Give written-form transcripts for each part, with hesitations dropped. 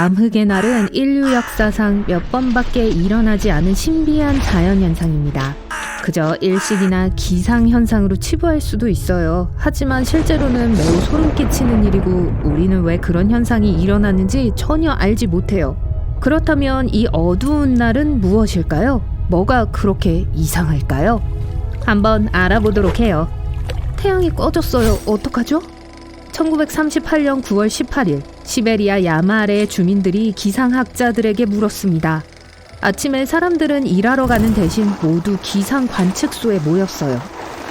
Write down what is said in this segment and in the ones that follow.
암흑의 날은 인류 역사상 몇 번밖에 일어나지 않은 신비한 자연현상입니다. 그저 일식이나 기상현상으로 치부할 수도 있어요. 하지만 실제로는 매우 소름 끼치는 일이고 우리는 왜 그런 현상이 일어나는지 전혀 알지 못해요. 그렇다면 이 어두운 날은 무엇일까요? 뭐가 그렇게 이상할까요? 한번 알아보도록 해요. 태양이 꺼졌어요. 어떡하죠? 1938년 9월 18일 시베리아 야마 아래의 주민들이 기상학자들에게 물었습니다. 아침에 사람들은 일하러 가는 대신 모두 기상 관측소에 모였어요.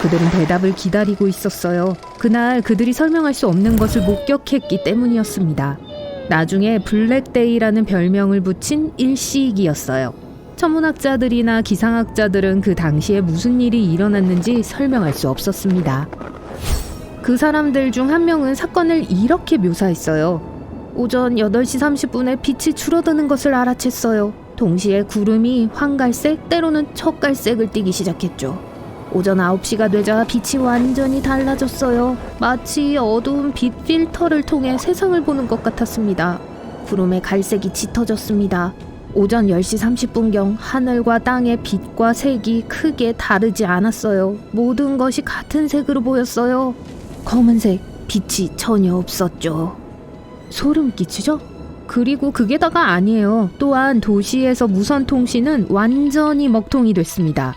그들은 대답을 기다리고 있었어요. 그날 그들이 설명할 수 없는 것을 목격했기 때문이었습니다. 나중에 블랙데이라는 별명을 붙인 일시이기였어요. 천문학자들이나 기상학자들은 그 당시에 무슨 일이 일어났는지 설명할 수 없었습니다. 그 사람들 중 한 명은 사건을 이렇게 묘사했어요. 오전 8시 30분에 빛이 줄어드는 것을 알아챘어요. 동시에 구름이 황갈색, 때로는 척갈색을 띠기 시작했죠. 오전 9시가 되자 빛이 완전히 달라졌어요. 마치 어두운 빛 필터를 통해 세상을 보는 것 같았습니다. 구름의 갈색이 짙어졌습니다. 오전 10시 30분경 하늘과 땅의 빛과 색이 크게 다르지 않았어요. 모든 것이 같은 색으로 보였어요. 검은색, 빛이 전혀 없었죠. 소름 끼치죠? 그리고 그게 다가 아니에요. 또한 도시에서 무선통신은 완전히 먹통이 됐습니다.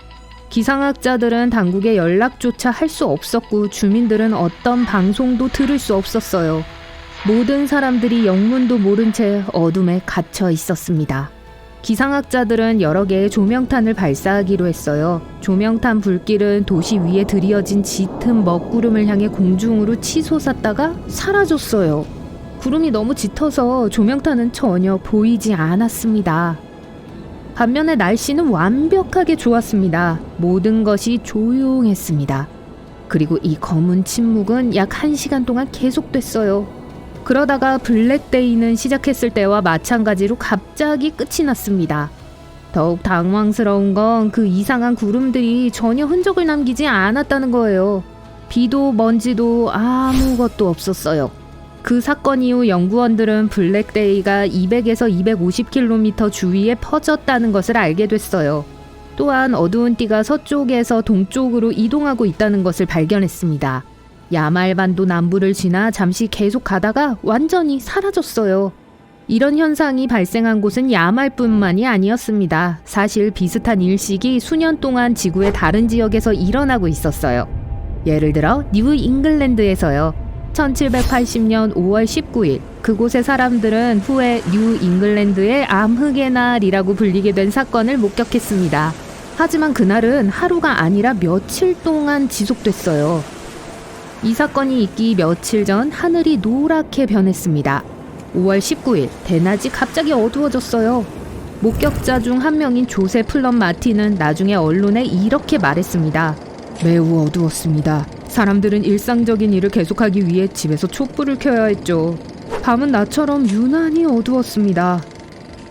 기상학자들은 당국에 연락조차 할 수 없었고 주민들은 어떤 방송도 들을 수 없었어요. 모든 사람들이 영문도 모른 채 어둠에 갇혀 있었습니다. 기상학자들은 여러 개의 조명탄을 발사하기로 했어요. 조명탄 불길은 도시 위에 드리어진 짙은 먹구름을 향해 공중으로 치솟았다가 사라졌어요. 구름이 너무 짙어서 조명탄은 전혀 보이지 않았습니다. 반면에 날씨는 완벽하게 좋았습니다. 모든 것이 조용했습니다. 그리고 이 검은 침묵은 약 1시간 동안 계속됐어요. 그러다가 블랙데이는 시작했을 때와 마찬가지로 갑자기 끝이 났습니다. 더욱 당황스러운 건 그 이상한 구름들이 전혀 흔적을 남기지 않았다는 거예요. 비도 먼지도 아무것도 없었어요. 그 사건 이후 연구원들은 블랙데이가 200에서 250km 주위에 퍼졌다는 것을 알게 됐어요. 또한 어두운 띠가 서쪽에서 동쪽으로 이동하고 있다는 것을 발견했습니다. 야말반도 남부를 지나 잠시 계속 가다가 완전히 사라졌어요. 이런 현상이 발생한 곳은 야말뿐만이 아니었습니다. 사실 비슷한 일식이 수년 동안 지구의 다른 지역에서 일어나고 있었어요. 예를 들어 뉴 잉글랜드에서요. 1780년 5월 19일 그곳의 사람들은 후에 뉴 잉글랜드의 암흑의 날이라고 불리게 된 사건을 목격했습니다. 하지만 그날은 하루가 아니라 며칠 동안 지속됐어요. 이 사건이 있기 며칠 전 하늘이 노랗게 변했습니다. 5월 19일 대낮이 갑자기 어두워졌어요. 목격자 중 한 명인 조세 플럼 마틴은 나중에 언론에 이렇게 말했습니다. 매우 어두웠습니다. 사람들은 일상적인 일을 계속하기 위해 집에서 촛불을 켜야 했죠. 밤은 나처럼 유난히 어두웠습니다.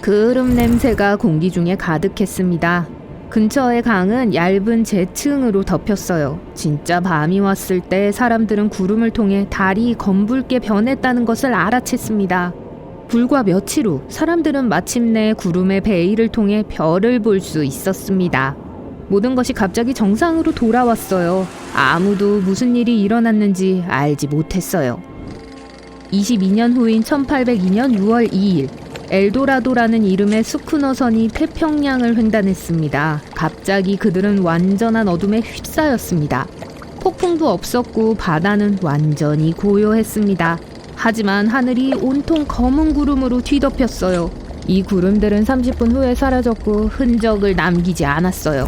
그름 냄새가 공기 중에 가득했습니다. 근처의 강은 얇은 재층으로 덮였어요. 진짜 밤이 왔을 때 사람들은 구름을 통해 달이 검붉게 변했다는 것을 알아챘습니다. 불과 며칠 후 사람들은 마침내 구름의 베일을 통해 별을 볼 수 있었습니다. 모든 것이 갑자기 정상으로 돌아왔어요. 아무도 무슨 일이 일어났는지 알지 못했어요. 22년 후인 1802년 6월 2일 엘도라도라는 이름의 스쿠너선이 태평양을 횡단했습니다. 갑자기 그들은 완전한 어둠에 휩싸였습니다. 폭풍도 없었고 바다는 완전히 고요했습니다. 하지만 하늘이 온통 검은 구름으로 뒤덮였어요. 이 구름들은 30분 후에 사라졌고 흔적을 남기지 않았어요.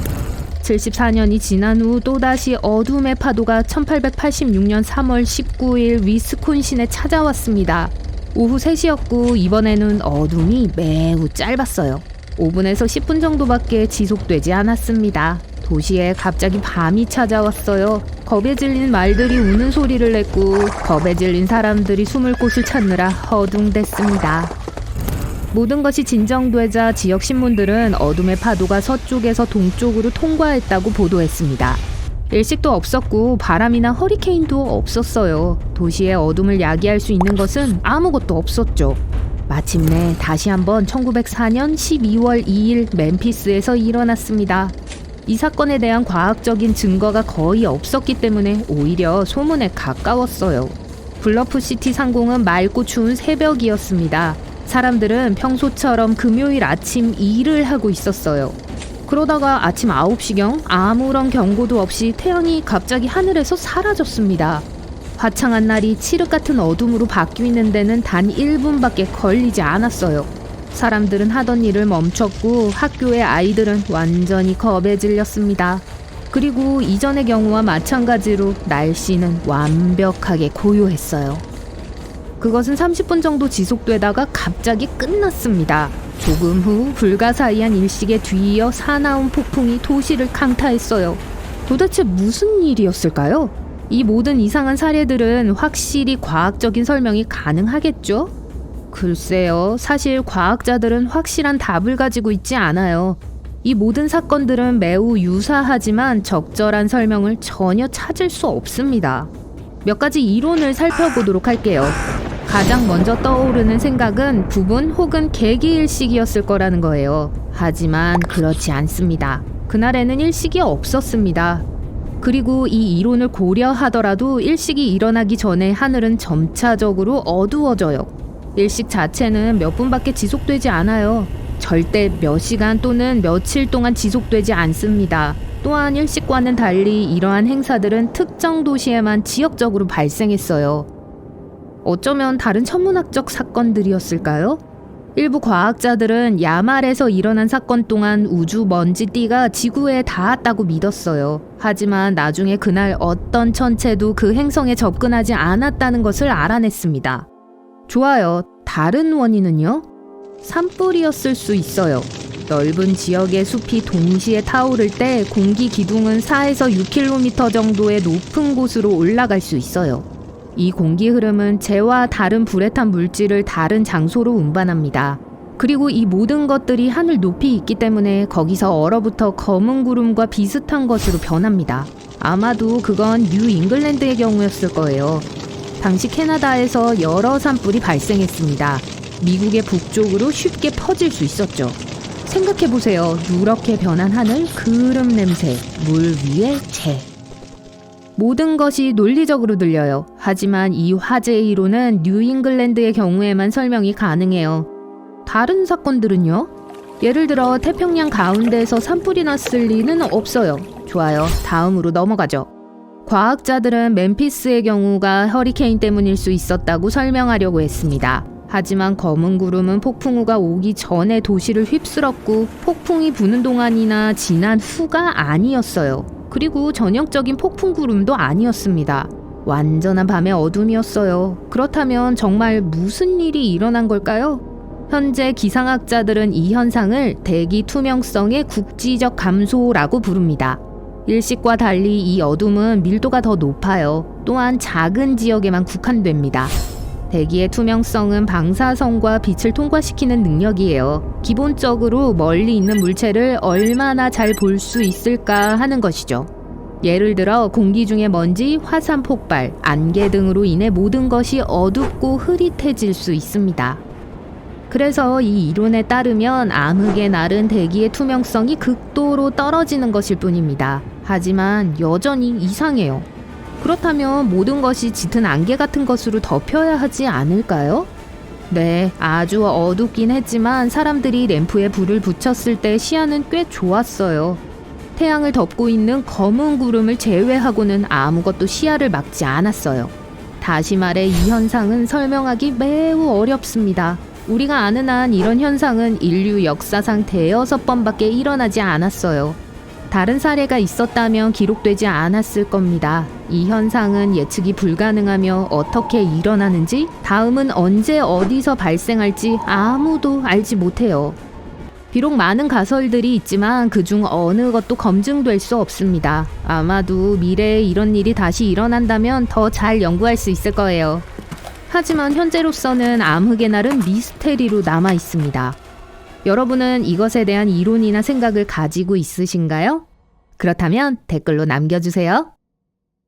74년이 지난 후 또다시 어둠의 파도가 1886년 3월 19일 위스콘신에 찾아왔습니다. 오후 3시였고 이번에는 어둠이 매우 짧았어요. 5분에서 10분 정도밖에 지속되지 않았습니다. 도시에 갑자기 밤이 찾아왔어요. 겁에 질린 말들이 우는 소리를 냈고 겁에 질린 사람들이 숨을 곳을 찾느라 허둥댔습니다. 모든 것이 진정되자 지역 신문들은 어둠의 파도가 서쪽에서 동쪽으로 통과했다고 보도했습니다. 일식도 없었고 바람이나 허리케인도 없었어요. 도시의 어둠을 야기할 수 있는 것은 아무것도 없었죠. 마침내 다시 한번 1904년 12월 2일 멤피스에서 일어났습니다. 이 사건에 대한 과학적인 증거가 거의 없었기 때문에 오히려 소문에 가까웠어요. 블러프시티 상공은 맑고 추운 새벽이었습니다. 사람들은 평소처럼 금요일 아침 일을 하고 있었어요. 그러다가 아침 9시경 아무런 경고도 없이 태양이 갑자기 하늘에서 사라졌습니다. 화창한 날이 칠흑 같은 어둠으로 바뀌는 데는 단 1분밖에 걸리지 않았어요. 사람들은 하던 일을 멈췄고 학교의 아이들은 완전히 겁에 질렸습니다. 그리고 이전의 경우와 마찬가지로 날씨는 완벽하게 고요했어요. 그것은 30분 정도 지속되다가 갑자기 끝났습니다. 조금 후 불가사의한 일식에 뒤이어 사나운 폭풍이 도시를 강타했어요. 도대체 무슨 일이었을까요? 이 모든 이상한 사례들은 확실히 과학적인 설명이 가능하겠죠? 글쎄요, 사실 과학자들은 확실한 답을 가지고 있지 않아요. 이 모든 사건들은 매우 유사하지만 적절한 설명을 전혀 찾을 수 없습니다. 몇 가지 이론을 살펴보도록 할게요. 가장 먼저 떠오르는 생각은 부분 혹은 개기일식이었을 거라는 거예요. 하지만 그렇지 않습니다. 그날에는 일식이 없었습니다. 그리고 이 이론을 고려하더라도 일식이 일어나기 전에 하늘은 점차적으로 어두워져요. 일식 자체는 몇 분밖에 지속되지 않아요. 절대 몇 시간 또는 며칠 동안 지속되지 않습니다. 또한 일식과는 달리 이러한 행사들은 특정 도시에만 지역적으로 발생했어요. 어쩌면 다른 천문학적 사건들이었을까요? 일부 과학자들은 야말에서 일어난 사건 동안 우주 먼지띠가 지구에 닿았다고 믿었어요. 하지만 나중에 그날 어떤 천체도 그 행성에 접근하지 않았다는 것을 알아냈습니다. 좋아요. 다른 원인은요? 산불이었을 수 있어요. 넓은 지역의 숲이 동시에 타오를 때 공기 기둥은 4에서 6km 정도의 높은 곳으로 올라갈 수 있어요. 이 공기 흐름은 재와 다른 불에 탄 물질을 다른 장소로 운반합니다. 그리고 이 모든 것들이 하늘 높이 있기 때문에 거기서 얼어붙어 검은 구름과 비슷한 것으로 변합니다. 아마도 그건 뉴 잉글랜드의 경우였을 거예요. 당시 캐나다에서 여러 산불이 발생했습니다. 미국의 북쪽으로 쉽게 퍼질 수 있었죠. 생각해보세요. 누렇게 변한 하늘, 그름 냄새, 물 위에 재. 모든 것이 논리적으로 들려요. 하지만 이 화재의 이론은 뉴잉글랜드의 경우에만 설명이 가능해요. 다른 사건들은요? 예를 들어 태평양 가운데에서 산불이 났을 리는 없어요. 좋아요. 다음으로 넘어가죠. 과학자들은 멤피스의 경우가 허리케인 때문일 수 있었다고 설명하려고 했습니다. 하지만 검은 구름은 폭풍우가 오기 전에 도시를 휩쓸었고 폭풍이 부는 동안이나 지난 후가 아니었어요. 그리고 전형적인 폭풍 구름도 아니었습니다. 완전한 밤의 어둠이었어요. 그렇다면 정말 무슨 일이 일어난 걸까요? 현재 기상학자들은 이 현상을 대기 투명성의 국지적 감소라고 부릅니다. 일식과 달리 이 어둠은 밀도가 더 높아요. 또한 작은 지역에만 국한됩니다. 대기의 투명성은 방사선과 빛을 통과시키는 능력이에요. 기본적으로 멀리 있는 물체를 얼마나 잘 볼 수 있을까 하는 것이죠. 예를 들어 공기 중의 먼지, 화산 폭발, 안개 등으로 인해 모든 것이 어둡고 흐릿해질 수 있습니다. 그래서 이 이론에 따르면 암흑의 날은 대기의 투명성이 극도로 떨어지는 것일 뿐입니다. 하지만 여전히 이상해요. 그렇다면 모든 것이 짙은 안개 같은 것으로 덮여야 하지 않을까요? 네, 아주 어둡긴 했지만 사람들이 램프에 불을 붙였을 때 시야는 꽤 좋았어요. 태양을 덮고 있는 검은 구름을 제외하고는 아무것도 시야를 막지 않았어요. 다시 말해 이 현상은 설명하기 매우 어렵습니다. 우리가 아는 한 이런 현상은 인류 역사상 대여섯 번밖에 일어나지 않았어요. 다른 사례가 있었다면 기록되지 않았을 겁니다. 이 현상은 예측이 불가능하며 어떻게 일어나는지, 다음은 언제 어디서 발생할지 아무도 알지 못해요. 비록 많은 가설들이 있지만 그중 어느 것도 검증될 수 없습니다. 아마도 미래에 이런 일이 다시 일어난다면 더 잘 연구할 수 있을 거예요. 하지만 현재로서는 암흑의 날은 미스테리로 남아 있습니다. 여러분은 이것에 대한 이론이나 생각을 가지고 있으신가요? 그렇다면 댓글로 남겨주세요.